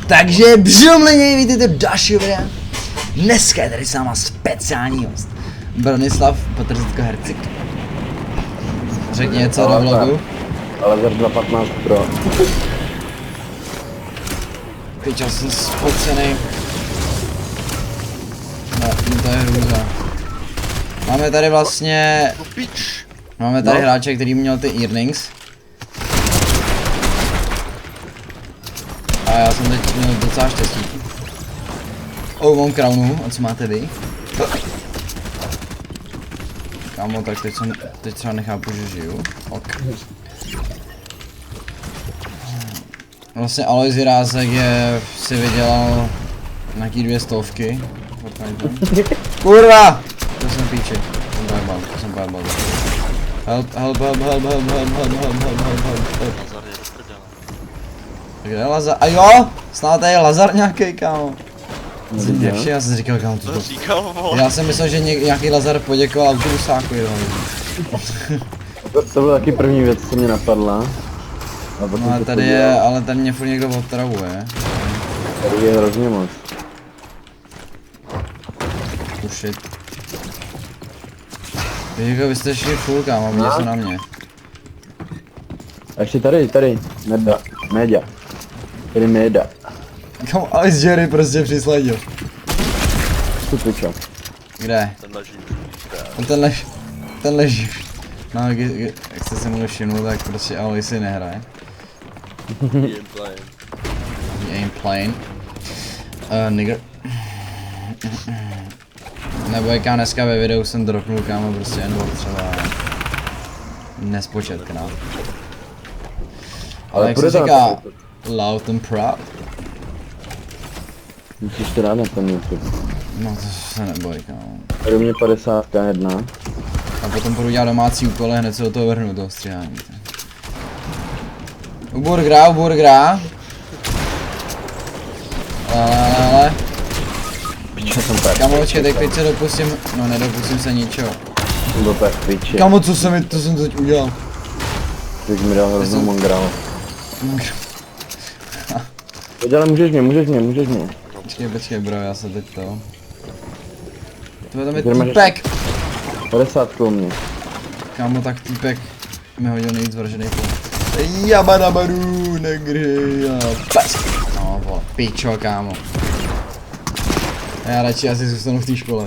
Takže břomleně, vítejte dalšího videa. Dneska je tady s náma speciální host. Bronislav Petržitko Hercik. Řekni něco do vlogu. Laser 2.15 Pro. Teď jsem spocený. No, to je hrůza. Máme tady vlastně... Máme tady hráče, který měl ty earnings. A já jsem teď měl docela štěstí. Mám crownu, a co máte vy? Kámo, tak teď třeba nechápu, že žiju. Ok. Vlastně Alois Jirásek si vydělal nějaký 200. Kurva! To jsem píči. Jsem pojebal. Help. Kde je Lazar? A jo! Snad tady je Lazar nějaký, kámo. Já jsem říkal, kámo, to já jsem myslel, že nějaký Lazar poděkoval autobusáku, jo. To byla taky první věc, co mě napadla. No a tady je, ale tady mě furt někdo otravuje. Tady je hrozně moc. Ušit. Vy jste šli full, kámo, viděl se na mě. A ještě tady. Média. Tady média. Kámo, ale z Jerry prostě přisledil. Tu pičo. Kde? Ten leží. No, jak jste se mu všimnul, tak prostě Alois si nehraje. He ain't playing. Nigger. Nebo jaká dneska ve videu jsem dropnul, kámo, prostě N-word třeba nespočetkrát. Ale jak se říká, loud and proud. Musíš to dát na ten YouTube. No to se neboj, kámo. Tady mě 51. A potom budu dělat domácí úkoly, hned se do toho vrhnu, toho stříhání. U burgera. Ale. Kamo, počkej, teď se dopustím, no nedopustím se ničeho. Byl tak piči. Kamo, to jsem teď udělal. Teď mi dal hroznou mongrál. Ale můžeš mě. Počkej bro, já se teď to. Tohle tam je týpek. 50 mě. Kámo, tak týpek mi hodil nejvíc vržený půl. Jabadabaru, negry a pes. No vole, pičo, kámo. Já radši asi zůstanu v té škole.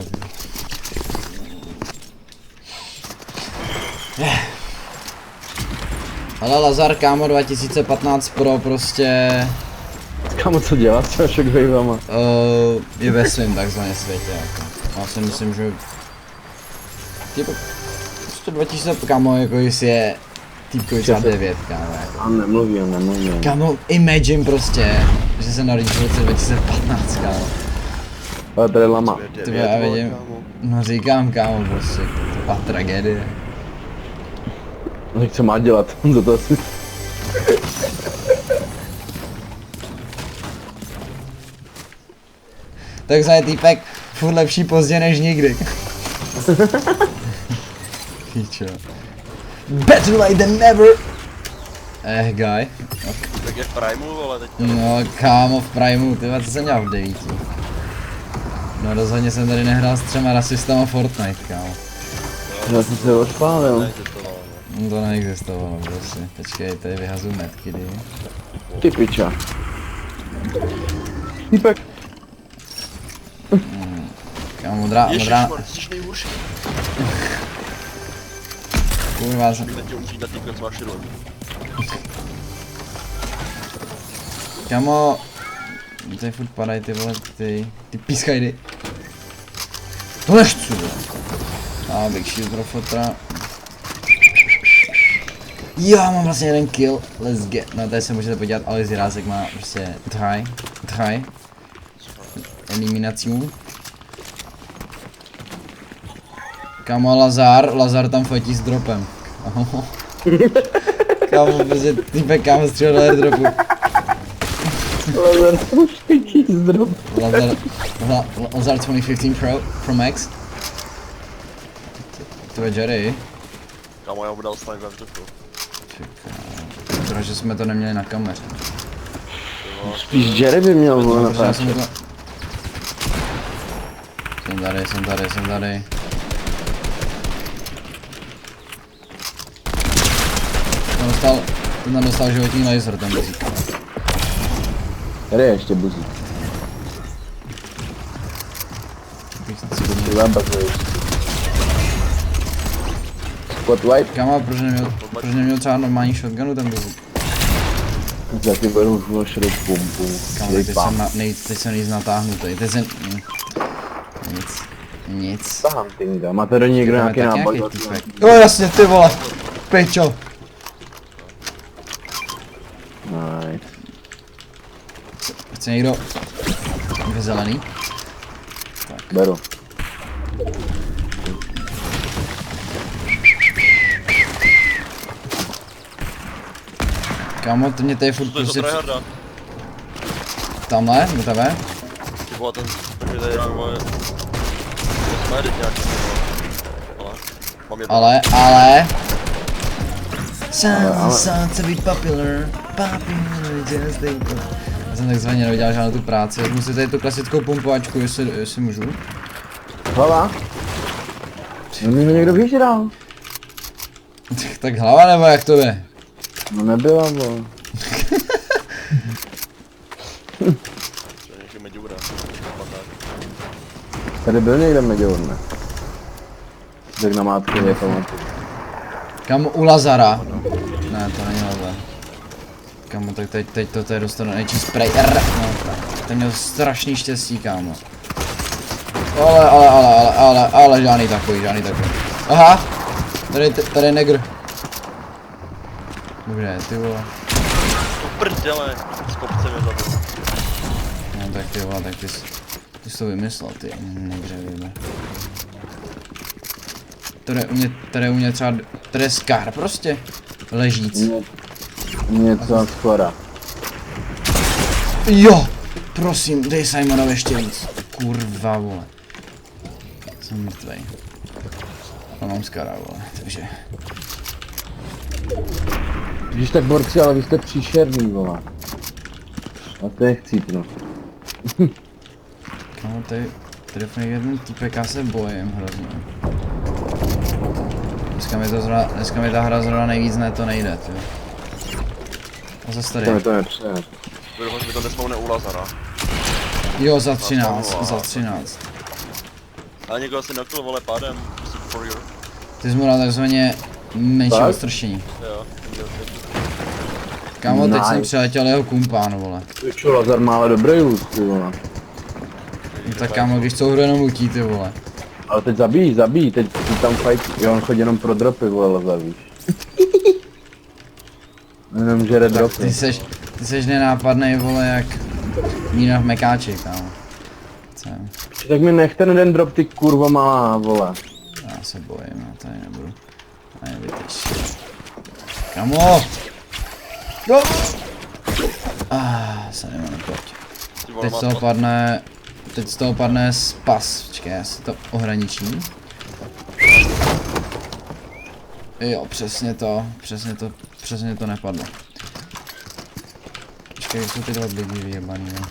Ale Lazar, kámo, 2015 Pro prostě... Kámo, co dělá s těma shockwavama? Je ve svém takzvaně světě, jako. Já si myslím, že... Typo... 2000, kámo, jako jestli je... Týpkovi třeba 9, kámo, jako. On nemluví. Kámo, imagine prostě, že se narodil v roce 2015, kámo. Ale tady lama. Tyba, já vidím, no říkám, kámo, prostě, to byla tragédie. No tak co má dělat, on za to asi... Takzvaný týpek, furt lepší pozdě než nikdy. Píčo. Better late than never! Guy. Okay. Tak je v Primu, ale teď... No kámo, v Primu, tyhle, co jsem dělal v 9. No rozhodně jsem tady nehrál s 3 rasistama Fortnite, kámo. Já jsem se odpálil. No to neexistovalo, prostě. Počkej, tady vyhazuju medkidy. Ty piča. Týpek. Kámo, modrá... Jsi nejhorší. Kurva jsem... Teď tě umří na týpka, co máš šidlo. Kámo... Tady furt padají ty vole, ty pískajdy. To nechci, vole. A Big Shield pro fotra. Jo, mám vlastně jeden kill, let's get. No tady se můžete podívat, Alois Jirásek má prostě drei eliminací. Kámo, Lazar tam fotí s dropem. Kámo, prostě týpek kámo střílel do airdropu. Lazar tam fotí s dropem. Lazar 2015 Pro Max. To je Jerry. Kámo, já mu dal snipe ve vzduchu. Protože jsme to neměli na kameře. Spíš Jerry by měl vole Protože já jsem natáčet. to... Jsem tady. Ten dostal životní laser, ten buzík. Tady je ještě buzík. Ty bazuješ. Spot wipe. Kámo, proč neměl třeba normální shotgunu ten buzík? Za ty beru už měl šedou pumpu. Kámo, teď jsem nejvíc natáhnutý, teď jsem... Nic. Ta huntinga, máte do ní někdo nějaký náboj? Jo jasně, ty vole! Pečo! Nice. Chce někdo... Vyzelený? Beru. Kámo, ty mě tady furt To je za prostě... tryharda. Tamhle, do tebe? Ty vole, ten mi tady dám moje... Jsme jedit nějaký. Ale... Mám jedno. Ale... Sound to be popular, just they go. Já jsem takzvaně neviděl žádnou tu práci, vezmu si tady tu klasickou pumpovačku, jestli můžu. Hlava? No mi ho někdo vyžral. Tak hlava nebo jak to je? No nebyla, bo. Někdy Meďura. Tady byl někde Meďour, ne? Tak na mátku je pamatuju. Kam u Lazara? Ne, to není Lazar. Kámo, tak teď to tady dostanu nejčí spray. No, ten měl strašný štěstí, kámo. Ale, žádný takový. Aha! Tady je negr. Dobře, ty vole. To prdele. S kopcem je zabil. No tak ty vole, tak ty jsi to vymyslel, ty negře vybe. Tady u mě třeba, tady je Scar prostě. Ležíc. Něco skora. Jo! Prosím, dej Simonovi ještě víc. Kurva, vole. Jsem mrtvej. A mám Skara, vole, takže... Když tak borci, ale vy jste příšerný, vole. A to je chcípnu. Kámo, tady fakt jeden týpek, já se bojím hrozně. Dneska mi ta hra zrovna nejvíc to nejde, ty. A zase tady. To nepřeje. Doufám, že mi to nesmou u Lazara. Jo, za 13. Ale někoho si nokl, vole, pádem. Superior. Ty jsi mu dal takzvaně menší Tak? odstršení. Jo, viděl jsem. Kámo, teď jsem Nice. přiletěl jeho kumpán, vole. Čo, Lazar má ale dobrý úst, ty vole. No tak kámo, když celou hru jenom lutí, ty vole. Ale teď zabij, teď tam fight, jo, on chodí jenom pro dropy, vole, Lazar, víš. Jenom žere Tak dropy. ty seš nenápadnej, vole, jak mína v mekáči, kámo. Co? Tak mi nech ten jeden drop, ty kurva malá, vole. Já se bojím, já tady nebudu. A nevyteš. Kamo! Jo! Se nemá neploť. Ty vole, Teď z toho padne spas. Počkej, já si to ohraničím. Jo, přesně to nepadlo. Počkej, jsou ty dva bigy vyjebaný, jo.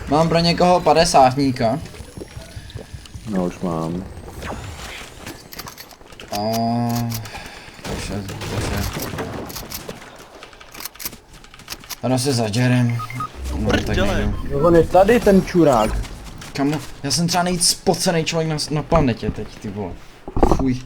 Mám pro někoho 50níka. No už mám. Takže. Ano, se za Jerem. No, tak Prdele. nejdu. No on je tady ten čurák. Kamo, já jsem třeba nejvíc spocený člověk na planetě teď, ty vole. Fuj.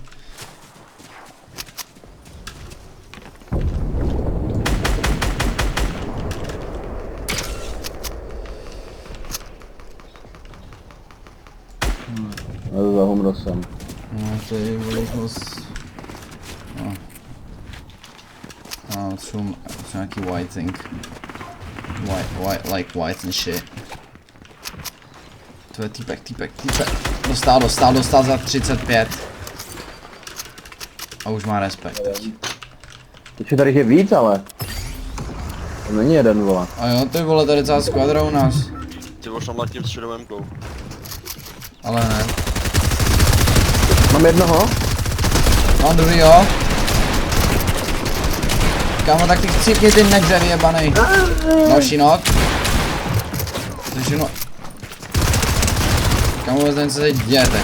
No za Humrosem. No, to je vůbec moc... No. No, třeba nějaký white thing. Like white and shit. To je týpek. Dostal za 35. A už má respekt teď. Teď tady je víc, ale. To není jeden, vole. A jo, ty vole, tady celá skvadra u nás. Ty vole, tam letím s šedou Mkou. Ale ne. Mám jednoho. Mám druhýho. Kámo, tak ty chcípni ty nekře vyjebanej. Další nok. Takže no. Kámo, vůbec nevím, co se děje teď.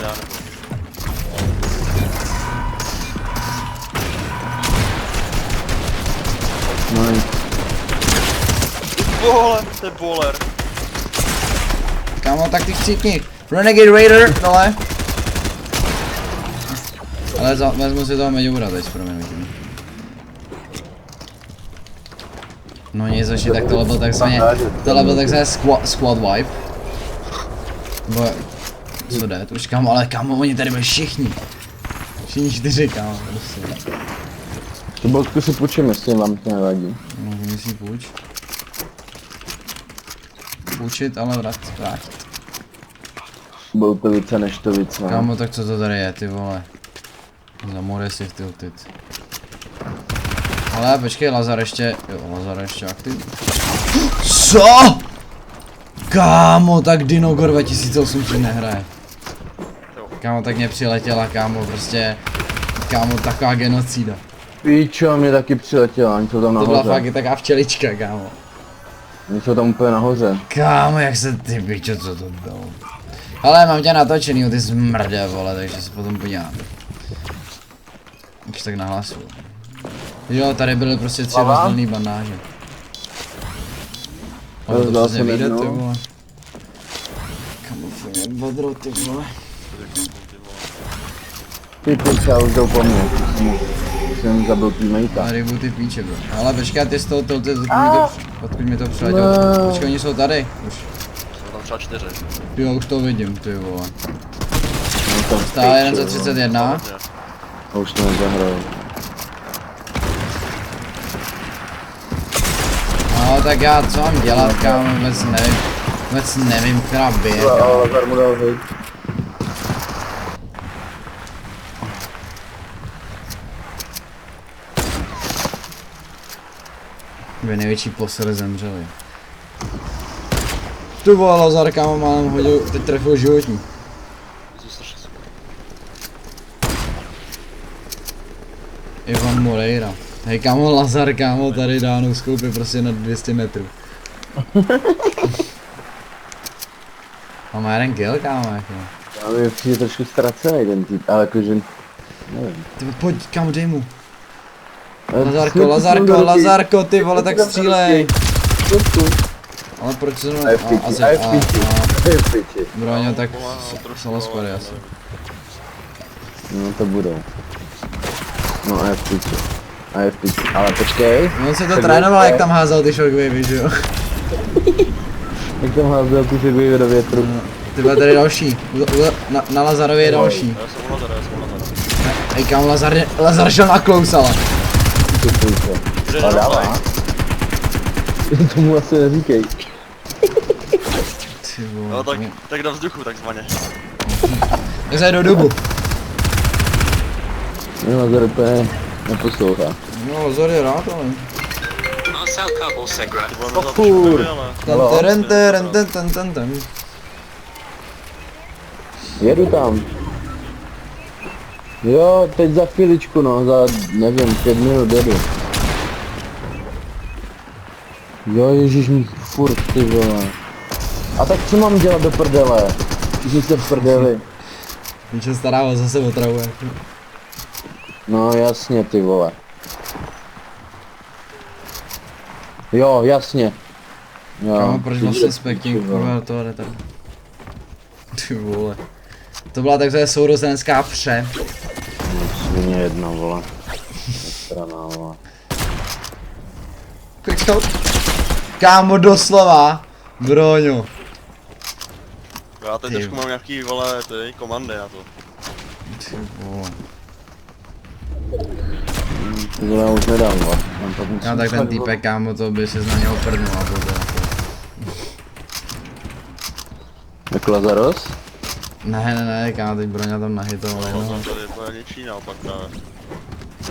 Já nevím. No, Vole, to je bowler. Kámo, tak ty chcípni. Renegade Raider, dole. Ale vezmu si toho Meďoura teď s proměnutím. No nic, zaši, tak tohle byl takzvaně squad wipe. Bo, co jde, to už kámo, ale kámo, oni tady byli všichni. Všichni 4, kámo, prostě. tu bodku si půjčím, jestli vám to nevadí. No, mi si půjč. Půjčit, ale vrátit. Budou to více než to více. no. Kámo, tak co to tady je, ty vole. Za more si tilted. Ale počkej, Lazar ještě, jo, Lazar ještě aktiv. Co? Kámo, tak Dinogor 2008 ti nehraje. Kámo, tak mě přiletěla, kámo, prostě, kámo, taková genocida. Píčo, mě taky přiletěla, oni jsou tam To byla nahoře. fakt taková včelička, kámo. Oni jsou tam úplně nahoře. Kámo, jak se ty pičo, co to bylo. Ale mám tě natočený, ty zmrde, vole, takže se potom podívám. Už tak nahlasu. Jo, tady byly prostě 3 rozdílný bandáže. Ale to Rozdal přesně jsem vyjde, ty jednu. vole. Kamufluje bodro, ty vole. Ty píče, já už jdou po mně. Jsem zabil teammatea. Na rybu ty píče, bro. Ale počkej, ty z toho tilted, odkud mi to přiletělo. No. Počkej, oni jsou tady, už. Jsou tam třeba 4. Jo, už to vidím, ty vole. No tam Stále 1 za píče, 31. Hodně. no. Už to nezahraju. No tak já co mám dělat, kámo, vůbec nevím, která bije, kámo. Ale Lazar mu dal hejt. Dvě největší posery zemřeli. Ty vole, Lazar, kámo, málem hodil, teď trefil životní. Jsou strašně super. Ivan Moreira. Hej, kámo, Lazar, kámo, tady dá noskoupy prostě na 200 metrů. A má jeden kill, kámo, jako. Já mi přijde trošku ztracený ten typ, ale jakože... Nevím. Ty pojď, kámo, dej mu. Ale Lazarko, smrti Lazarko, jsou do ruky. Lazarko, ty vole, tak střílej. Smrti. Ale proč se A je v piči, a je v piči. A je v piči. Broňo, tak trošku, solo squady ale asi. No to budou. No a je v piči. A je v piči. Ale počkej. No on se to Tak trénoval, je- jak tam házel ty shockwavy, že jo? Jak tam házel ty segway do větru. Ty vole, tady další. Na Lazarově je další. Já jsem u Lazara, já jsem u Lazara. Hej, kámo, Lazar šel na close, ale. Ty půjče. Kde A je dává. Tomu asi neříkej. Ty vole. No tak do vzduchu takzvaně. Tak zajdu do dubu. No Lazar úplně neposlouchá. No, Lazar je rád, ale. Marcel Kabul Segra. Ty vole, No za to furt. šupy, ale... Ten. Jedu tam. Jo, teď za chviličku no, za nevím, 5 minut jedu. Jo, ježíš mi furt, ty vole. A tak co mám dělat do prdele? Všichni jste v prdeli. Ten se stará o zase otravuje. No jasně, ty vole. Jo, jasně. Jo. Kámo, proč vlastně spekting, kurva, to jde tady. Ty vole. To byla takzvaná sourozenská pře. Svině jedna, vole. Strana, vole. Quickshot. Kámo, doslova. Broňo. Já teď Ty. trošku mám nějaký, vole, ty komandy na to. Ty vole. Ty vole, já už nedám, vole. Mám to musím No tak ten fakt, týpek, kámo, to by se na něho prdnul a to bylo. Jak Lazaros? Ne, kámo, teď Broňa tam nahitoval Ale jednoho. jsem tady úplně něčí naopak právě.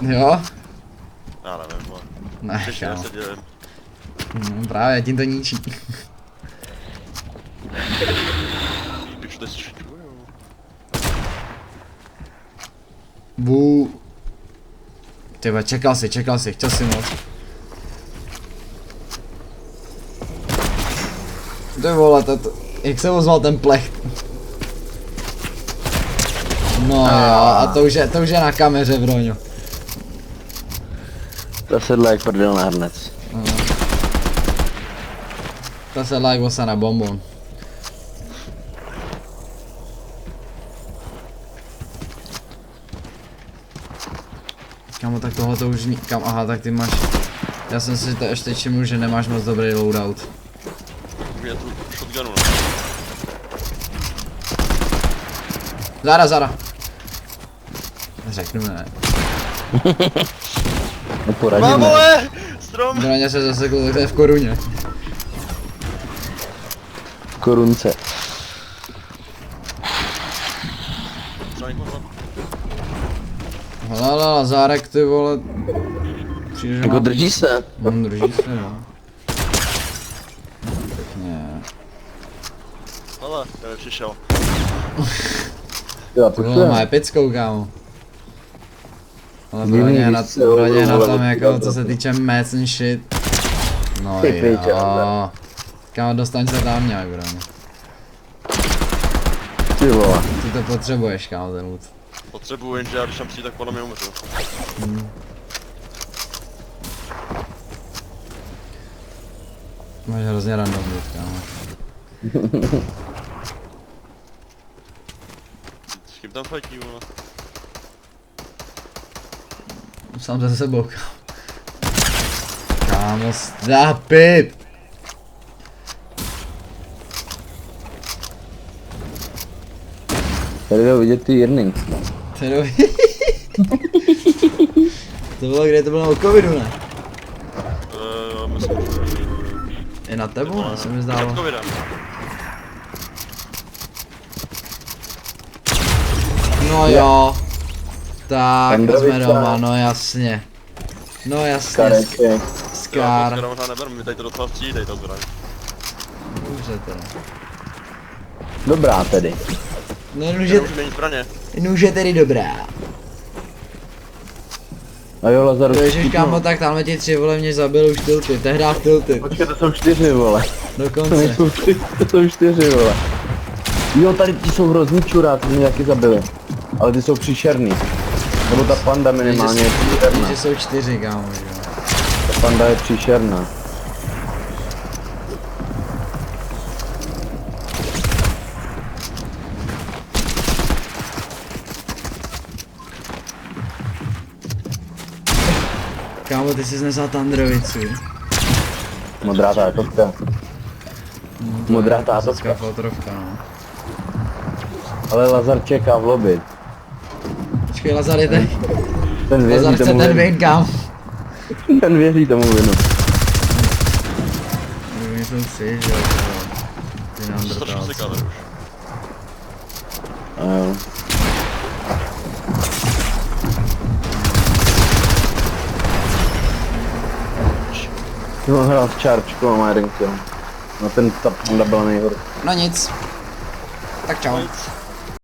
Jo? Já nevím, vole. Ne, Ještě kámo. se dělím. Právě, tím to ničí. Když to šťuju. Bu. Tyba, čekal si, chtěl si moc. Ty vole, jak se ozval ten plech? No jo, a to už je na kameře, Broňo. To sedla jak prdel na hrnec. To se like osa na bonbon. Kamo, tak tohle to už kam, aha, tak ty máš. Já jsem si to ještě všiml, že nemáš moc dobrý loadout. Je tu shotgunu, no. Zara. Řeknu ne. No poradíme. Vole! Strom! Broňa se zasekl, tak to je v koruně. Korunce. Třeba někoho zabít. Hala, Zárek, ty vole. Přijde, že Jako má... drží se. Drží se, no. Pěkně. Hele, ten mi přišel. Jo, To bylo má epickou, kámo. Ale Broně na tom jako, co se týče mec and shit. No Ty piče, jo. Kámo, dostaň se tam nějak, Broně. Ty vole. Ty to potřebuješ, kámo, ten loot. Potřebuji, jenže já když tam přijdu, tak podle mě umřu. Máš hrozně random loot, kámo. S kým tam fajtí, vole? Sám se sebou, kámo. Kámo, stop it! Tady jde vidět ty earnings. To je dobrý. To bylo kde, to bylo o covidu, ne? Myslím, že... Je na tebu, se mi zdálo. Před covidem. No jo. Tak, jsme Pendrovice. doma, no jasně. No jasně, Kareček. Skár. Já to možná neberu, my tady to docela střídej, ta zbraň. Dobře teda. Dobrá tedy. No Že nuže, nemůžu měnit zbraně. nuže tedy dobrá. A jo, Lazar. Ježiš kámo, tak tamhle ti 3 vole mě zabil už tilty, tehdy v tilty. Počkej, to jsou 4 vole. To Dokonce. nejsou 3, to jsou 4 vole. Jo, tady ti jsou hrozný čuráci, mě taky zabili. Ale ty jsou příšerný. Nebo ta panda minimálně je příšerná. Že jsou 4 kámo, že jo. Ta panda je příšerná. Kámo, ty jsi znesal Tandrovicu. Modrá tátovka. Modrá tátovka. Fotrovka, no. Ale Lazar čeká v lobby. Počkej, Lazar je tady. Ten Lazar věří chce tomu ten vinu. vejn, kámo. Ten věří tomu vinu. Myslím si, že jo. Ty nám Strašně drtal. sekáte už. A jo. No, hrál s čárčkou a má jeden kill. No ten ta panda byla nejhorší. No nic. Tak čau. Nic.